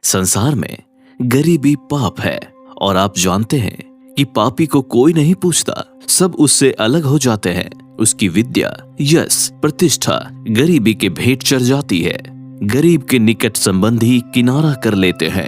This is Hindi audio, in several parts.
संसार में गरीबी पाप है और आप जानते हैं कि पापी को कोई नहीं पूछता, सब उससे अलग हो जाते हैं। उसकी विद्या, यश, प्रतिष्ठा गरीबी के भेंट चढ़ जाती है। गरीब के निकट संबंधी किनारा कर लेते हैं।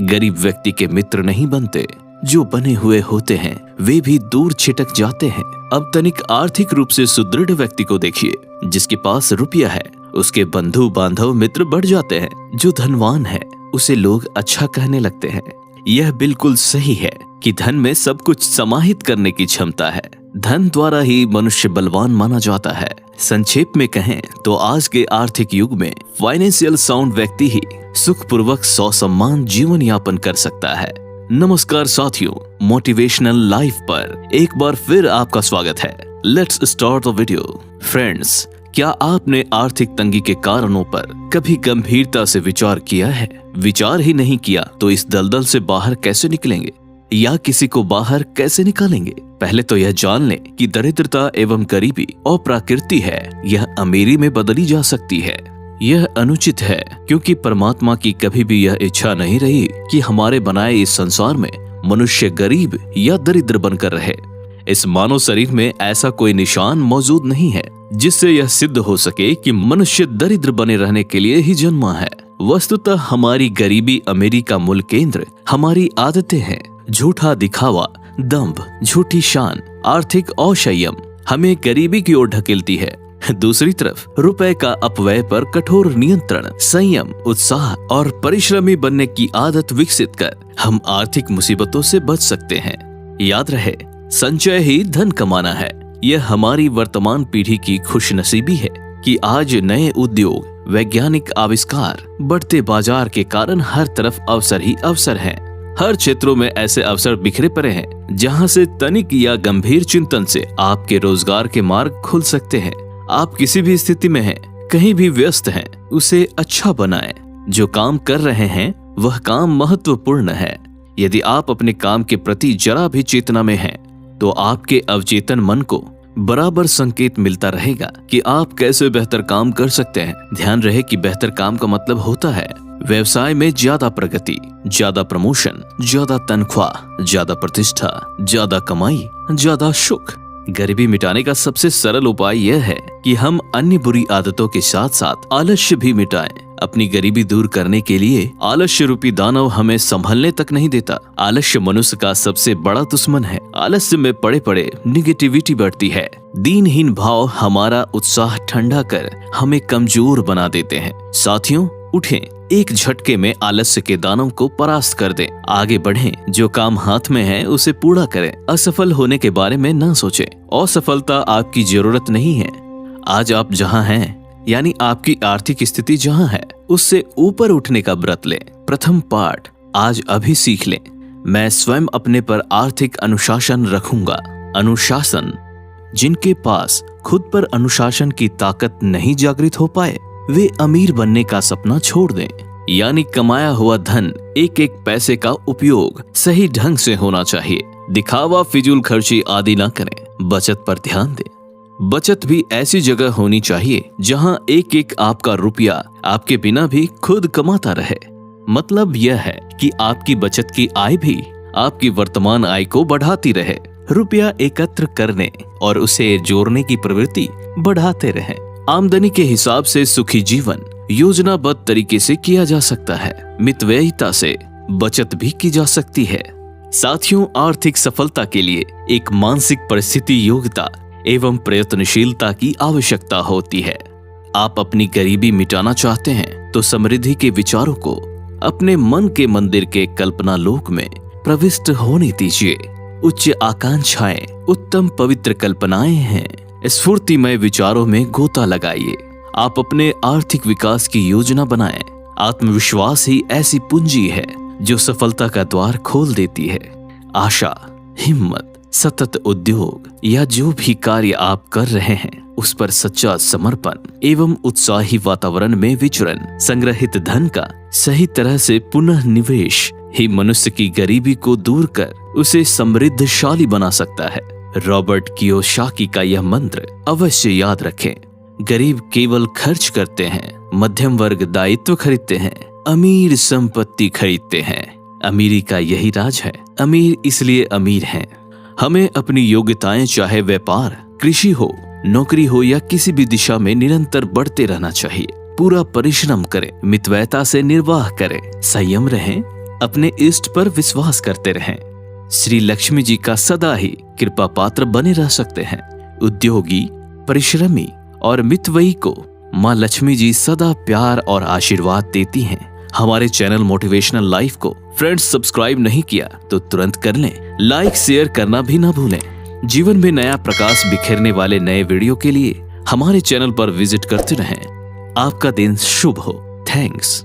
गरीब व्यक्ति के मित्र नहीं बनते, जो बने हुए होते हैं वे भी दूर छिटक जाते हैं। अब तनिक आर्थिक रूप से सुदृढ़ व्यक्ति को देखिए, जिसके पास रुपया है उसके बंधु बांधव मित्र बढ़ जाते हैं। जो धनवान है उसे लोग अच्छा कहने लगते हैं। यह बिल्कुल सही है कि धन में सब कुछ समाहित करने की क्षमता है। धन द्वारा ही मनुष्य बलवान माना जाता है। संक्षेप में कहें तो आज के आर्थिक युग में फाइनेंशियल साउंड व्यक्ति ही सुखपूर्वक ससम्मान जीवन यापन कर सकता है। नमस्कार साथियों, मोटिवेशनल लाइफ पर एक बार फिर आपका स्वागत है। Let's start the video. Friends, क्या आपने आर्थिक तंगी के कारणों पर कभी गंभीरता से विचार किया है? विचार ही नहीं किया तो इस दलदल से बाहर कैसे निकलेंगे या किसी को बाहर कैसे निकालेंगे? पहले तो यह जान लें कि दरिद्रता एवं गरीबी अप्राकृति है, यह अमीरी में बदली जा सकती है। यह अनुचित है क्योंकि परमात्मा की कभी भी यह इच्छा नहीं रही कि हमारे बनाए इस संसार में मनुष्य गरीब या दरिद्र बनकर रहे। इस मानव शरीर में ऐसा कोई निशान मौजूद नहीं है जिससे यह सिद्ध हो सके कि मनुष्य दरिद्र बने रहने के लिए ही जन्मा है। वस्तुतः हमारी गरीबी अमीरी का मूल केंद्र हमारी आदतें हैं। झूठा दिखावा, दंभ, झूठी शान, आर्थिक असंयम हमें गरीबी की ओर ढकेलती है। दूसरी तरफ रुपए का अपव्यय पर कठोर नियंत्रण, संयम, उत्साह और परिश्रमी बनने की आदत विकसित कर हम आर्थिक मुसीबतों से बच सकते हैं। याद रहे, संचय ही धन कमाना है। यह हमारी वर्तमान पीढ़ी की खुशनसीबी है कि आज नए उद्योग, वैज्ञानिक आविष्कार, बढ़ते बाजार के कारण हर तरफ अवसर ही अवसर हैं। हर क्षेत्रों में ऐसे अवसर बिखरे पड़े हैं जहां से तनिक या गंभीर चिंतन से आपके रोजगार के मार्ग खुल सकते हैं। आप किसी भी स्थिति में हैं, कहीं भी व्यस्त हैं, उसे अच्छा बनाएं। जो काम कर रहे हैं वह काम महत्वपूर्ण है। यदि आप अपने काम के प्रति जरा भी चेतना में हैं, तो आपके अवचेतन मन को बराबर संकेत मिलता रहेगा कि आप कैसे बेहतर काम कर सकते हैं। ध्यान रहे कि बेहतर काम का मतलब होता है व्यवसाय में ज्यादा प्रगति, ज्यादा प्रमोशन, ज्यादा तनख्वाह, ज्यादा प्रतिष्ठा, ज्यादा कमाई, ज्यादा सुख। गरीबी मिटाने का सबसे सरल उपाय यह है कि हम अन्य बुरी आदतों के साथ साथ आलस्य भी मिटाएं। अपनी गरीबी दूर करने के लिए आलस्य रूपी दानव हमें संभलने तक नहीं देता। आलस्य मनुष्य का सबसे बड़ा दुश्मन है। आलस्य में पड़े पड़े निगेटिविटी बढ़ती है। दीनहीन भाव हमारा उत्साह ठंडा कर हमें कमजोर बना देते हैं। साथियों, उठें, एक झटके में आलस्य के दानव को परास्त कर दें। आगे बढ़ें, जो काम हाथ में है उसे पूरा करें। असफल होने के बारे में न सोचें। असफलता आपकी जरूरत नहीं है। आज आप जहां हैं, यानी आपकी आर्थिक स्थिति जहां है, उससे ऊपर उठने का व्रत लें। प्रथम पाठ आज अभी सीख लें। मैं स्वयं अपने पर आर्थिक अनुशासन रखूंगा। अनुशासन। जिनके पास खुद पर अनुशासन की ताकत नहीं जागृत हो पाए, वे अमीर बनने का सपना छोड़ दें। यानी कमाया हुआ धन, एक एक पैसे का उपयोग सही ढंग से होना चाहिए। दिखावा, फिजूल खर्ची आदि न करें। बचत पर ध्यान दें। बचत भी ऐसी जगह होनी चाहिए जहां एक एक आपका रुपया आपके बिना भी खुद कमाता रहे। मतलब यह है कि आपकी बचत की आय भी आपकी वर्तमान आय को बढ़ाती रहे। रुपया एकत्र करने और उसे जोड़ने की प्रवृत्ति बढ़ाते रहें। आमदनी के हिसाब से सुखी जीवन योजनाबद्ध तरीके से किया जा सकता है। मितव्ययिता से बचत भी की जा सकती है। साथियों, आर्थिक सफलता के लिए एक मानसिक परिस्थिति, योग्यता एवं प्रयत्नशीलता की आवश्यकता होती है। आप अपनी गरीबी मिटाना चाहते हैं तो समृद्धि के विचारों को अपने मन के मंदिर के कल्पना लोक में प्रविष्ट होने दीजिए। उच्च आकांक्षाएं, उत्तम पवित्र कल्पनाएं हैं। स्फूर्तिमय विचारों में गोता लगाइए। आप अपने आर्थिक विकास की योजना बनाएं। आत्मविश्वास ही ऐसी पूंजी है जो सफलता का द्वार खोल देती है। आशा, हिम्मत, सतत उद्योग या जो भी कार्य आप कर रहे हैं उस पर सच्चा समर्पण एवं उत्साही वातावरण में विचरण, संग्रहित धन का सही तरह से पुनः निवेश ही मनुष्य की गरीबी को दूर कर उसे समृद्धशाली बना सकता है। रॉबर्ट कियोसाकी का यह मंत्र अवश्य याद रखें। गरीब केवल खर्च करते हैं, मध्यम वर्ग दायित्व खरीदते हैं, अमीर संपत्ति खरीदते हैं। अमीरी का यही राज है। अमीर इसलिए अमीर हैं। हमें अपनी योग्यताएं चाहे व्यापार, कृषि हो, नौकरी हो या किसी भी दिशा में निरंतर बढ़ते रहना चाहिए। पूरा परिश्रम करें, मितव्ययता से निर्वाह करें, संयम रहें, अपने इष्ट पर विश्वास करते रहें। श्री लक्ष्मी जी का सदा ही कृपा पात्र बने रह सकते हैं। उद्योगी, परिश्रमी और मितव्ययी को माँ लक्ष्मी जी सदा प्यार और आशीर्वाद देती हैं। हमारे चैनल मोटिवेशनल लाइफ को फ्रेंड्स सब्सक्राइब नहीं किया तो तुरंत कर लें। लाइक शेयर करना भी ना भूलें। जीवन में नया प्रकाश बिखेरने वाले नए वीडियो के लिए हमारे चैनल पर विजिट करते रहें। आपका दिन शुभ हो। थैंक्स।